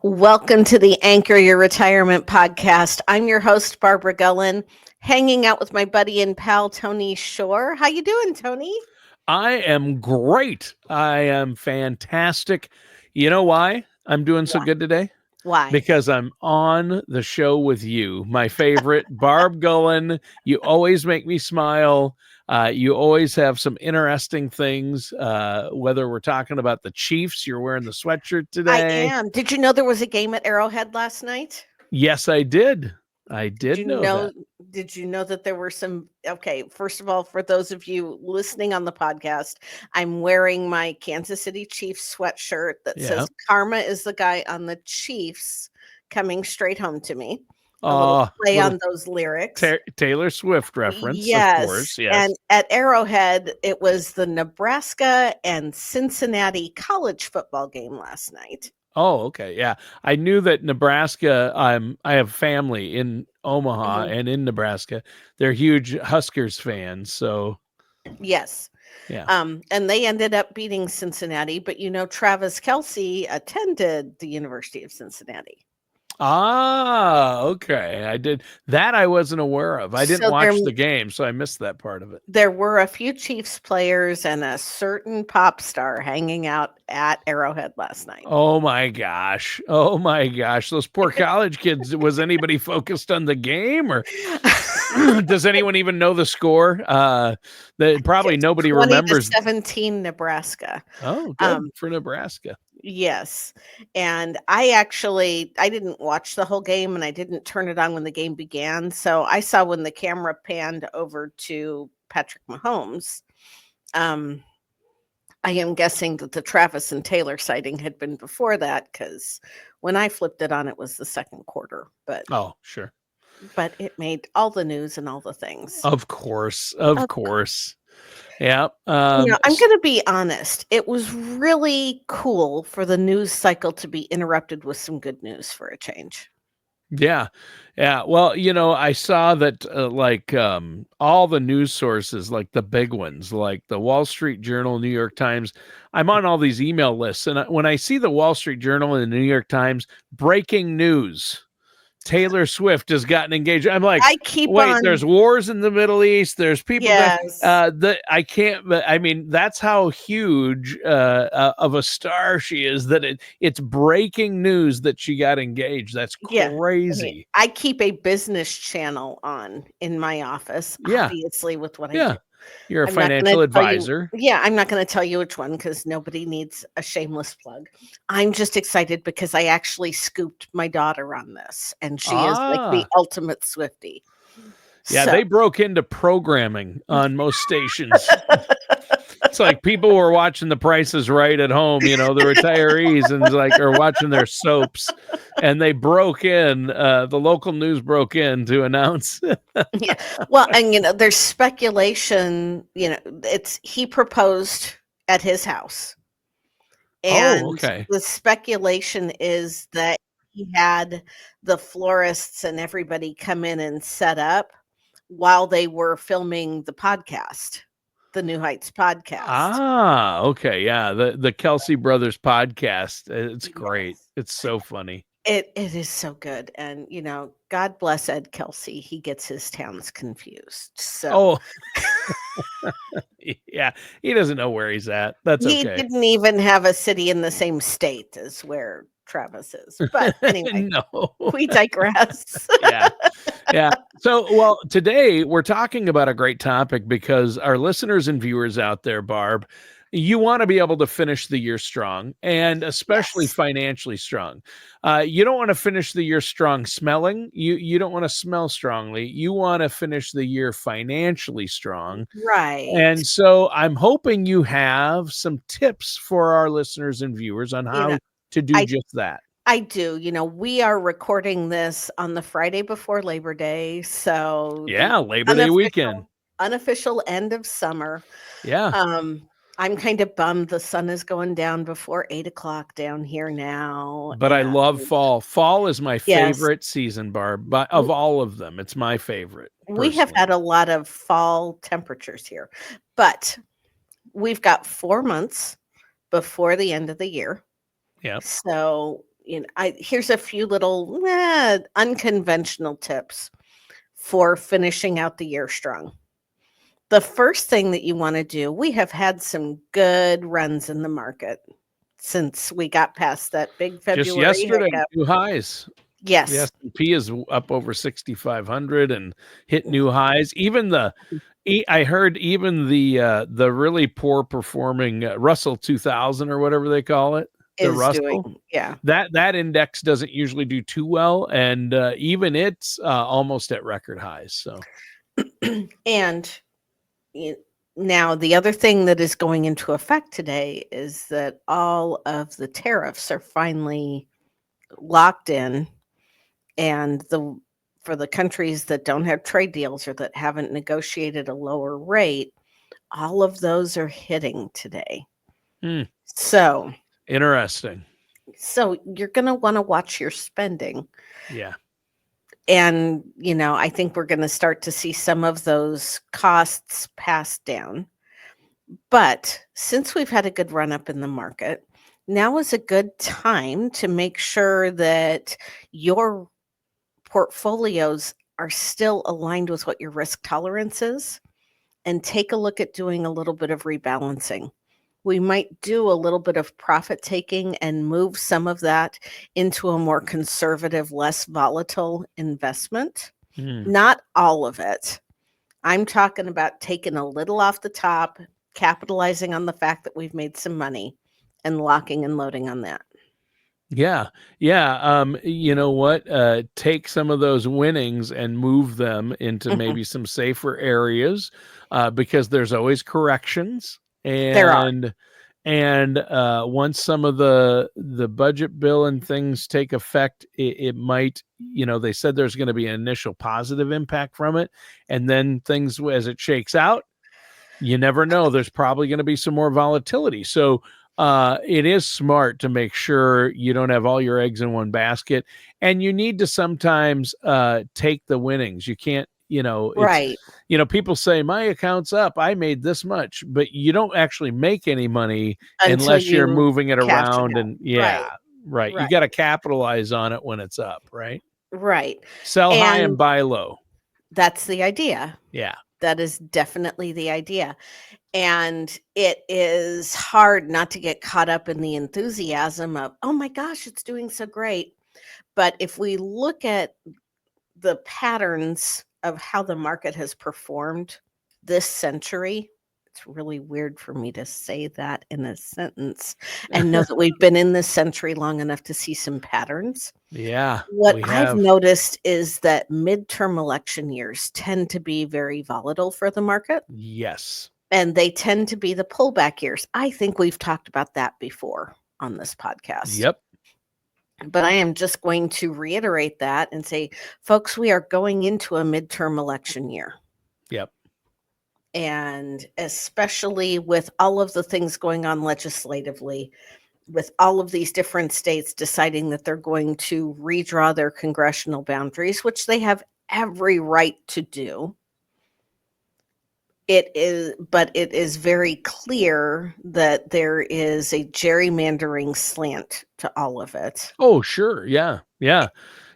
Welcome to the Anchor Your Retirement podcast. I'm your host, Barbara Gullen, hanging out with my buddy and pal, Tony Shore. How you doing, Tony? I am great. I am fantastic. You know why I'm doing so Why? good today? Why? Because I'm on the show with you, my favorite, Barb Gullen. You always make me smile. You always have some interesting things, whether we're talking about the Chiefs, you're wearing the sweatshirt I today. am. Did you know there was a game at Arrowhead last night? Yes, I did. I Did did you know know that. did you know that there were some okay, first of all, for those of you listening on the podcast, I'm wearing my Kansas City Chiefs sweatshirt that Yeah. says Karma is the guy on the Chiefs coming straight home to me. A little Oh, play little on those lyrics. Taylor Swift reference, of Yes, course. and Yes. at Arrowhead, it was the Nebraska and Cincinnati college football game last night. Oh, okay. Yeah. I knew that Nebraska, I have family in Omaha Mhm. and in Nebraska. They're huge Huskers fans. So, Yes. yeah. And they ended up beating Cincinnati, but Travis Kelsey attended the University of Cincinnati. Ah, okay. I did that. I wasn't aware of. I didn't So there watch the game, so I missed that part of it. there were a few Chiefs players and a certain pop star hanging out at Arrowhead last night. Oh my gosh. Oh my gosh. Those poor college kids. Was anybody focused on the game, or does anyone even know the score? Probably It's nobody 20 to remembers. 17 Nebraska. Oh, good Um, for Nebraska. Yes, and I didn't watch the whole game, and I didn't turn it on when the game began, so I saw when the camera panned over to Patrick Mahomes. Um, I am guessing that the Travis and Taylor sighting had been before that, because when I flipped it on, it was the second quarter, but Oh, sure. it made all the news and all the things. Of course, of Of course. Yeah. I'm gonna be honest, it was really cool for the news cycle to be interrupted with some good news for a change. Yeah. Yeah. Well, I saw that all the news sources, like the big ones, like the Wall Street Journal, New York Times, I'm on all these email lists. And when I see the Wall Street Journal and the New York Times, breaking news, Taylor Swift has gotten engaged. I'm like, I keep wait, there's on wars in the Middle East. There's people that Yes. I can't. But I mean, that's how huge of a star she is. That it's breaking news that she got engaged. That's Yeah. I mean, crazy. I keep a business channel on in my office, Yeah, obviously, with what I do. yeah. You're a I'm not gonna financial tell you advisor. Yeah, I'm not gonna tell you which one because nobody needs a shameless plug. I'm just excited because I actually scooped my daughter on this, and she is like the Ah, ultimate Swiftie. yeah. So They broke into programming on most stations. It's like people were watching The Price is Right at home, the retirees, and are watching their soaps, and they broke in. The local news broke in to announce. Yeah. Well, and there's speculation, it's he proposed at his house. Oh, And okay. the speculation is that he had the florists and everybody come in and set up while they were filming the podcast, the New Heights podcast. Ah, okay, yeah. The Kelsey Brothers podcast. It's great. Yes. It's so funny. It is so good. And God bless Ed Kelsey. He gets his towns confused. So Oh, yeah. He doesn't know where he's at. That's he okay. didn't even have a city in the same state as where Travis is. But anyway, No. we digress. Yeah. Yeah. So, well, today we're talking about a great topic because our listeners and viewers out there, Barb, you want to be able to finish the year strong and especially Yes. financially strong. You don't want to finish the year strong smelling. You don't want to smell strongly. You want to finish the year financially strong. Right. And so I'm hoping you have some tips for our listeners and viewers on You know, how to do I just that. I do. We are recording this on the Friday before Labor Day, so the Yeah, Labor Day weekend. unofficial end of summer. Yeah. Um, I'm kind of bummed the sun is going down before 8 o'clock down here now. But I And love fall. Fall is my yes, favorite season, Barb. But of all of them, it's my favorite we have personally. had a lot of fall temperatures here, but we've got 4 months before the end of the year. Yeah. So Here's a few little unconventional tips for finishing out the year strong. The first thing that you want to do, we have had some good runs in the market since we got past that big Just February yesterday, hiccup. new highs. The Yes, S&P is up over 6,500 and hit new highs. Even I heard even the really poor performing Russell 2000 or whatever they call it, the is doing, Russell, yeah. that index doesn't usually do too well, and even it's almost at record highs. So And y- now the other thing that is going into effect today is that all of the tariffs are finally locked in, and the for the countries that don't have trade deals or that haven't negotiated a lower rate, all of those are hitting today. hmm, So, interesting. so you're going to want to watch your spending. Yeah. And, I think we're going to start to see some of those costs passed down. But since we've had a good run up in the market, now is a good time to make sure that your portfolios are still aligned with what your risk tolerance is, and take a look at doing a little bit of rebalancing. We might do a little bit of profit taking and move some of that into a more conservative, less volatile investment. Hmm. Not all of it. I'm talking about taking a little off the top, capitalizing on the fact that we've made some money, and locking and loading on that. Yeah. Yeah. You know what? Take some of those winnings and move them into Mhm. maybe some safer areas, because there's always corrections. There are. And once some of the budget bill and things take effect, it might, they said there's going to be an initial positive impact from it, and then things, as it shakes out, you never know. There's probably going to be some more volatility. So it is smart to make sure you don't have all your eggs in one basket. And you need to sometimes take the winnings. You can't, Right. people say, my account's up, I made this much, but you don't actually make any money Until unless you're you moving it cash it around. out. And Right. yeah, right. You Right. got to capitalize on it when it's up, right? Right. Sell high and And buy low. that's the idea. Yeah. That is definitely the idea. And it is hard not to get caught up in the enthusiasm of, oh my gosh, it's doing so great. But if we look at the patterns of how the market has performed this century, it's really weird for me to say that in a sentence and know that we've been in this century long enough to see some patterns. Yeah, What we I've have. noticed is that midterm election years tend to be very volatile for the market, Yes. and they tend to be the pullback years. I think we've talked about that before on this podcast. Yep. But I am just going to reiterate that and say, folks, we are going into a midterm election year. Yep. And especially with all of the things going on legislatively, with all of these different states deciding that they're going to redraw their congressional boundaries, which they have every right to do. But it is very clear that there is a gerrymandering slant to all of it. Oh, sure. Yeah. Yeah.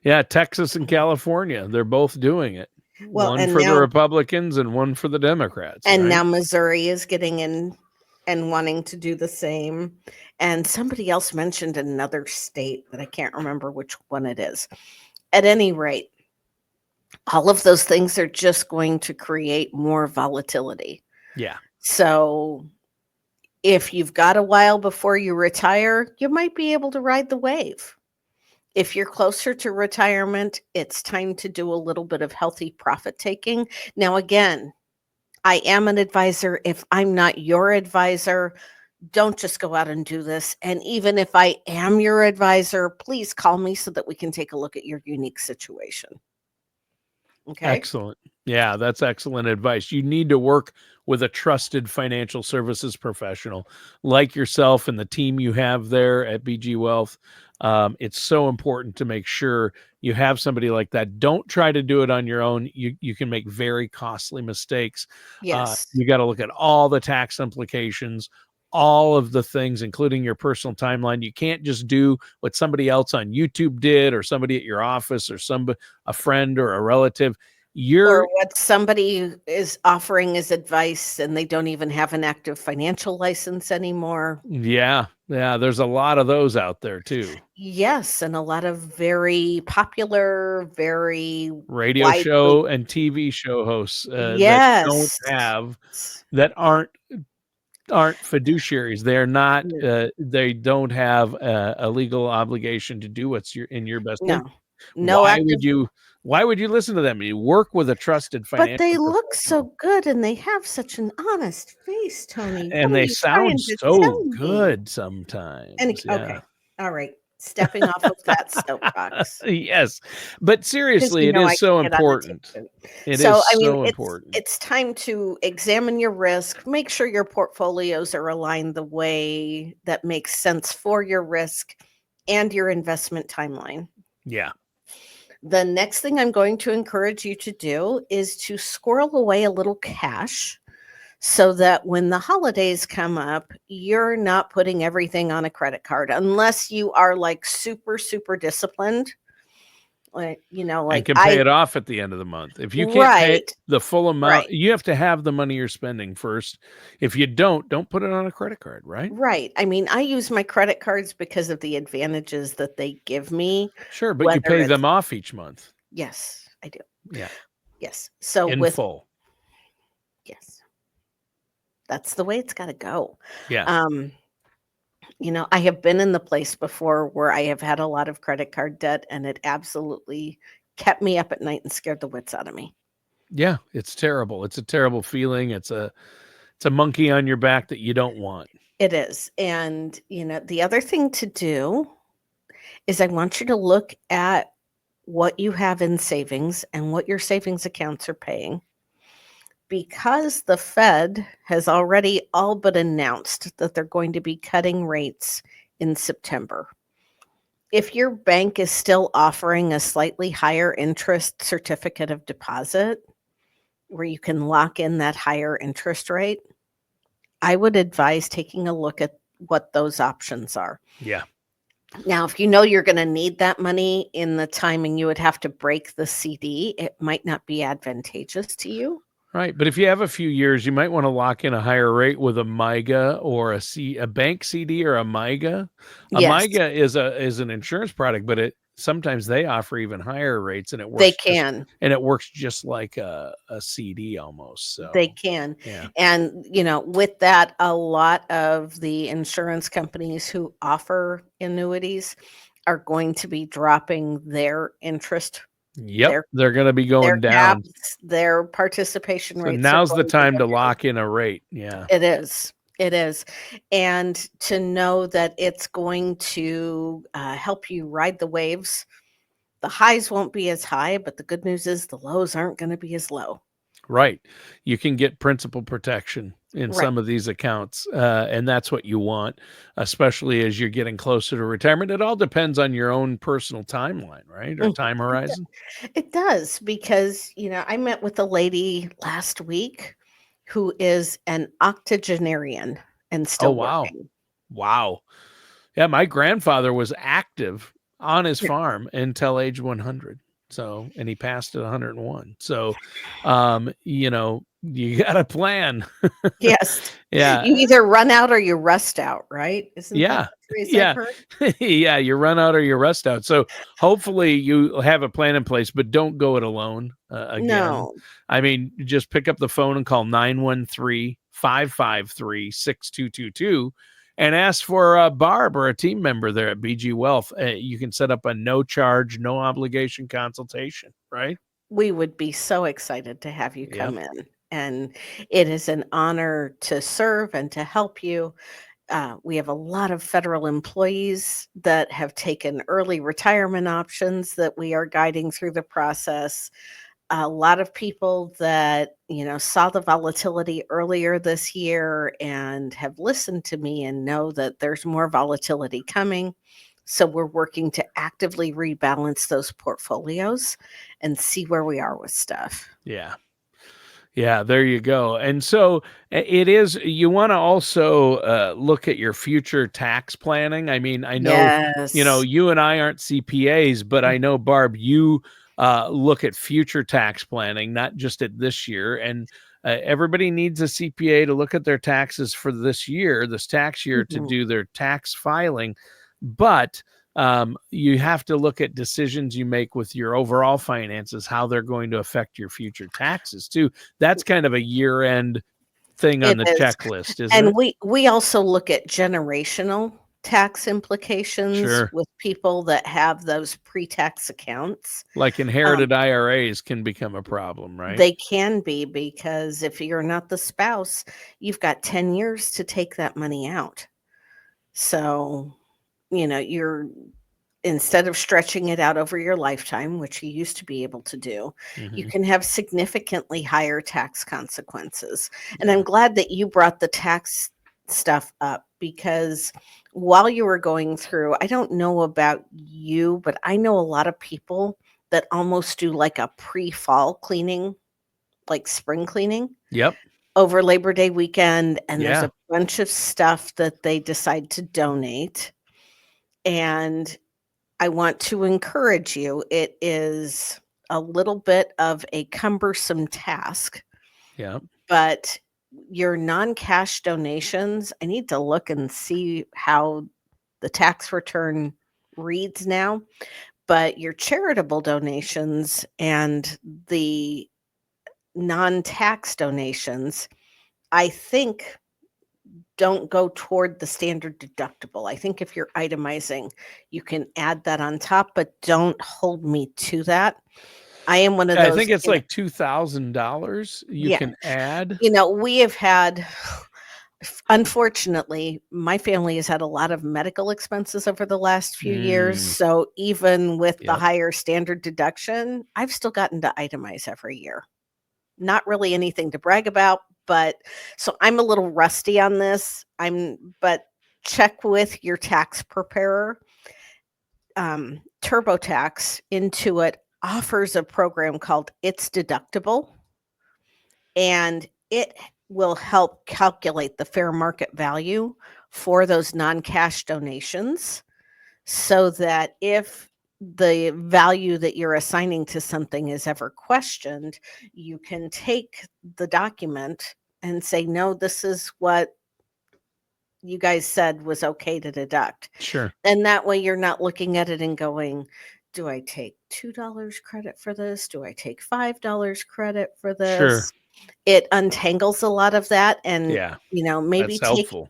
Yeah. Texas and California, they're both doing it. Well, One for the Republicans and one for the Democrats, and right? now Missouri is getting in and wanting to do the same. And somebody else mentioned another state that I can't remember which one it is. At any rate, all of those things are just going to create more volatility. Yeah. So if you've got a while before you retire, you might be able to ride the wave. If you're closer to retirement, it's time to do a little bit of healthy profit taking. Now, again, I am an advisor. If I'm not your advisor, don't just go out and do this. And even if I am your advisor, please call me so that we can take a look at your unique situation. Okay. Excellent. Yeah, that's excellent advice. You need to work with a trusted financial services professional like yourself and the team you have there at BG Wealth. It's so important to make sure you have somebody like that. Don't try to do it on your own. You can make very costly mistakes. Yes. You got to look at all the tax implications, all of the things, including your personal timeline. You can't just do what somebody else on YouTube did, or somebody at your office, or a friend or a relative. Or You're what somebody is offering as advice and they don't even have an active financial license anymore. Yeah, yeah, there's a lot of those out there too. Yes, and a lot of very popular, very Radio widely. show and TV show hosts that don't Yes. have that aren't fiduciaries. They're not. N They don't have a legal obligation to do what's in your best interest. No. No Why active. would you? Why would you listen to them? You work with a trusted But financial they look professional, so good and they have such an honest face, Tony. What and are they you sound trying to so tell me? good And sometimes. Yeah. okay. All right. Stepping off of that soapbox. Yes, but 'Cause seriously, you it know is I can so get on a important. tangent. It So, is I mean, so it's important. it's time to examine your risk, make sure your portfolios are aligned the way that makes sense for your risk and your investment timeline. Yeah. The next thing I'm going to encourage you to do is to squirrel away a little cash so that when the holidays come up, you're not putting everything on a credit card unless you are, like, super, super disciplined. Like, And like can pay I. it off at the end of the month. If you can't pay Right, the full amount, right. you have to have the money you're spending first. If you don't put it on a credit card, right? Right. I mean, I use my credit cards because of the advantages that they give me, Sure, but you whether pay it's. them off each month. Yes, I do. Yeah, Yes. So in with. full. Yes, that's the way it's gotta go. Yeah. Um, I have been in the place before where I have had a lot of credit card debt, and it absolutely kept me up at night and scared the wits out of me. Yeah, it's terrible. It's a terrible feeling. It's a monkey on your back that you don't want. It is. And, the other thing to do is I want you to look at what you have in savings and what your savings accounts are paying. Because the Fed has already all but announced that they're going to be cutting rates in September. If your bank is still offering a slightly higher interest certificate of deposit where you can lock in that higher interest rate, I would advise taking a look at what those options are. Yeah. Now, if you know you're going to need that money in the timing you would have to break the CD, it might not be advantageous to you. Right, but if you have a few years, you might want to lock in a higher rate with a MIGA or a bank CD or a MIGA. A Yes, MIGA is an insurance product, but it sometimes they offer even higher rates, and they can. it works just like a CD almost. They So can. yeah, And, with that, a lot of the insurance companies who offer annuities are going to be dropping their interest, yep, their they're going to be their going down. caps, their participation So rates are now's the going to time go to down. lock in a rate. Yeah, It is. It is. And to know that it's going to help you ride the waves. The highs won't be as high, but the good news is the lows aren't going to be as low. right. You can get principal protection in Right. some of these accounts, and that's what you want, especially as you're getting closer to retirement. It all depends on your own personal timeline, right, or Mhm. time horizon. It does because, I met with a lady last week who is an octogenarian and Oh, still wow. working. Wow. Yeah, my grandfather was active on his Yeah. farm until age 100. So, and he passed at 101. So, you got to plan. Yes. You Yeah. either run out or you rust out, right? Isn't that Yeah. the phrase I've Yeah. heard? Yeah, you run out or you rust out. So, hopefully you have a plan in place, but don't go it alone, again. No. I mean, just pick up the phone and call 913-553-6222 and ask for, Barb or a team member there at BG Wealth. You can set up a no charge, no obligation consultation, right? We would be so excited to have you Yep. come in, and it is an honor to serve and to help you. We have a lot of federal employees that have taken early retirement options that we are guiding through the process. A lot of people that, saw the volatility earlier this year and have listened to me and know that there's more volatility coming. So we're working to actively rebalance those portfolios and see where we are with stuff. Yeah. Yeah, there you go. And so it is, you want to also look at your future tax planning. I mean, I know, Yes. you and I aren't CPAs, but I know, Barb, you look at future tax planning, not just at this year. And everybody needs a CPA to look at their taxes for this tax year, to Mhm. do their tax filing. But you have to look at decisions you make with your overall finances, how they're going to affect your future taxes too. That's kind of a year-end thing on It the is. checklist, isn't And it? we also look at generational tax implications Sure. with people that have those pre-tax accounts. Like Um, inherited IRAs can become a problem, right? they can be, because if you're not the spouse, you've got 10 years to take that money out. So, you're instead of stretching it out over your lifetime, which you used to be able to do, you Hmm. can have significantly higher tax consequences. And I'm Yeah. glad that you brought the tax stuff up, because while you were going through, I don't know about you, but I know a lot of people that almost do like a pre-fall cleaning, like spring cleaning Yep. over Labor Day weekend, and there's Yeah. a bunch of stuff that they decide to donate. And I want to encourage you. It is a little bit of a cumbersome task, Yep. but your non-cash donations, I need to look and see how the tax return reads now, but your charitable donations and the non-tax donations, I think, don't go toward the standard deductible. I think if you're itemizing, you can add that on top, but don't hold me to that. I am one of Yeah, I those, think it's like $2,000 you yeah, can add. we have had, unfortunately, my family has had a lot of medical expenses over the last few years. Mm, So even with the yep. higher standard deduction, I've still gotten to itemize every year. Not really anything to brag about, but so I'm a little rusty on this. But check with your tax preparer. TurboTax, Intuit offers a program called It's Deductible, and it will help calculate the fair market value for those non-cash donations, so that if the value that you're assigning to something is ever questioned, you can take the document and say, no, this is what you guys said was okay to deduct. Sure. And that way you're not looking at it and going, do I take $2 credit for this? Do I take $5 credit for Sure. this? It untangles a lot of that. And, Yeah. maybe That's take, helpful.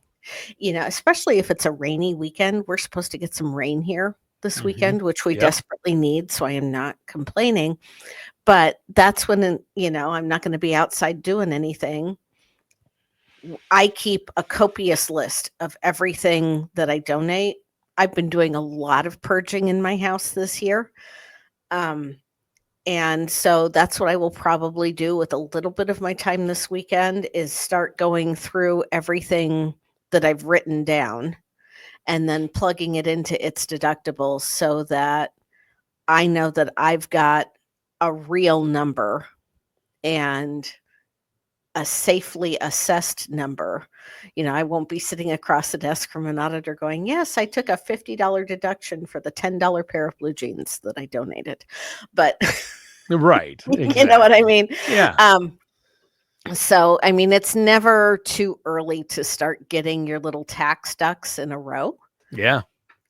especially if it's a rainy weekend. We're supposed to get some rain here this Hmm. weekend, which we Yep. desperately need. So I am not complaining. But that's when, I'm not going to be outside doing anything. I keep a copious list of everything that I donate. I've been doing a lot of purging in my house this year. Um, and so that's what I will probably do with a little bit of my time this weekend, is start going through everything that I've written down and then plugging it into its deductible, so that I know that I've got a real number and a safely assessed number. I won't be sitting across the desk from an auditor going, yes, I took a $50 deduction for the $10 pair of blue jeans that I donated. But Right. you know what I Exactly. mean? Yeah. Um, so, I mean, it's never too early to start getting your little tax ducks in a row. Yeah.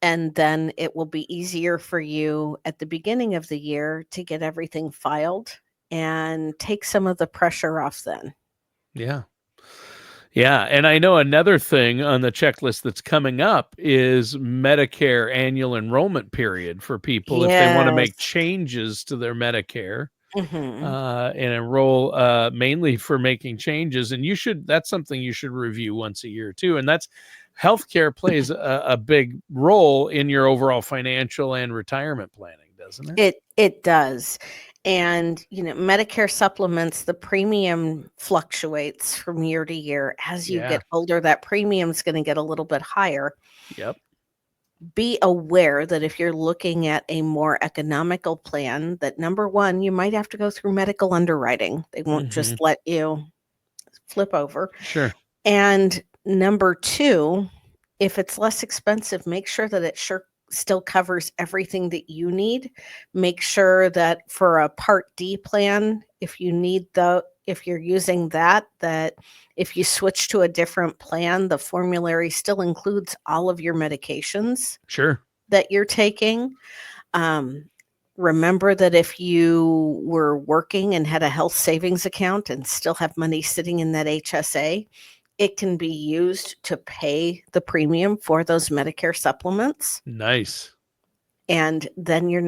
And then it will be easier for you at the beginning of the year to get everything filed and take some of the pressure off then. Yeah. Yeah, and I know another thing on the checklist that's coming up is Medicare annual enrollment period for people if they want to make Yes. changes to their Medicare, Mhm. and enroll mainly for making changes. And that's something you should review once a year too. And that's healthcare plays a big role in your overall financial and retirement planning, doesn't it? It does. And, Medicare supplements, the premium fluctuates from year to year. As you Yeah. get older, that premium is gonna get a little bit higher. Yep. be aware that if you're looking at a more economical plan, that number one, you might have to go through medical underwriting. They won't Mhm. just let you flip over. Sure. And number two, if it's less expensive, make sure that it still covers everything that you need. Make sure that for a Part D plan, if you're using that if you switch to a different plan, the formulary still includes all of your medications Sure. that you're taking. Um, Remember that if you were working and had a health savings account and still have money sitting in that HSA, it can be used to pay the premium for those Medicare supplements. Nice. And then you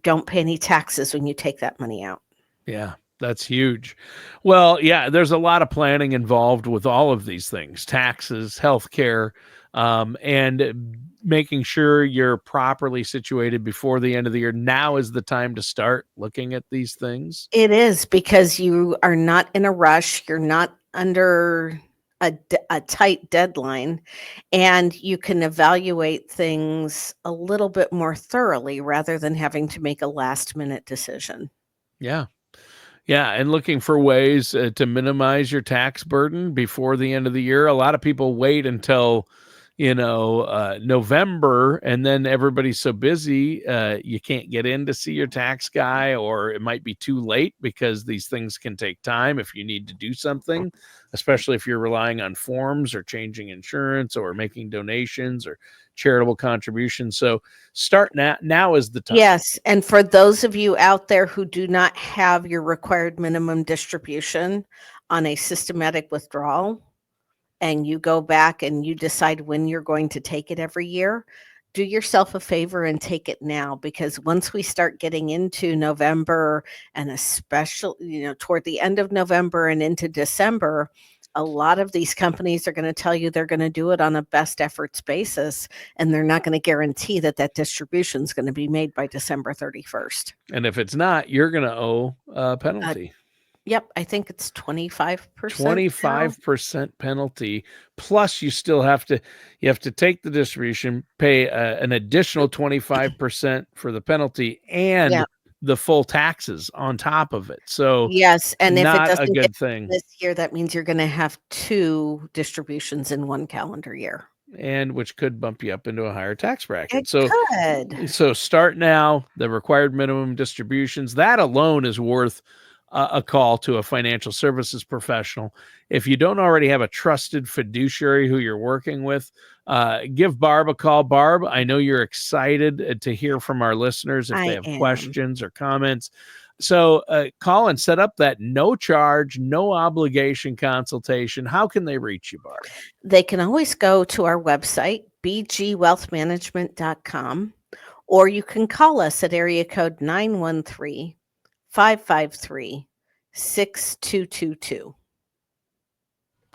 don't pay any taxes when you take that money out. Yeah, that's huge. Well, yeah, there's a lot of planning involved with all of these things, taxes, healthcare, and making sure you're properly situated before the end of the year. Now is the time to start looking at these things. It is because you are not in a rush. You're not under a tight deadline, and you can evaluate things a little bit more thoroughly rather than having to make a last minute decision. Yeah. Yeah, and looking for ways to minimize your tax burden before the end of the year. A lot of people wait until, November, and then everybody's so busy, you can't get in to see your tax guy, or it might be too late because these things can take time if you need to do something, especially if you're relying on forms or changing insurance or making donations or charitable contributions. So start now. Now is the time. Yes, and for those of you out there who do not have your required minimum distribution on a systematic withdrawal, and you go back and you decide when you're going to take it every year, do yourself a favor and take it now, because once we start getting into November, and especially, toward the end of November and into December, a lot of these companies are going to tell you they're going to do it on a best efforts basis, and they're not going to guarantee that distribution is going to be made by December 31st. And if it's not, you're going to owe a Uh, penalty. yep, I think it's 25% now. 25% penalty, plus you have to take the distribution, pay an additional 25% for the penalty, and Yeah. the full taxes on top of it. So Yes, and if it not a doesn't get good thing. this year, that means you're gonna have 2 distributions in 1 calendar year. And which could bump you up into a higher tax It bracket. So could. start now. The required minimum distributions, that alone is worth a call to a financial services professional. If you don't already have a trusted fiduciary who you're working with, give Barb a call. Barb, I know you're excited to hear from our listeners if they I have am. questions or comments. So call and set up that no charge, no obligation consultation. How can they reach you, Barb? They can always go to our website, bgwealthmanagement.com, or you can call us at area code 913-553-6222.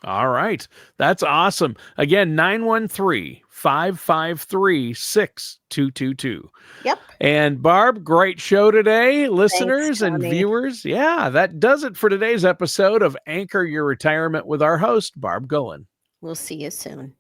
All right. That's awesome. Again, 913-553-6222. Yep. And Barb, great show today, Thanks, listeners and Tony. viewers. Yeah, that does it for today's episode of Anchor Your Retirement with our host, Barb Goen. We'll see you soon.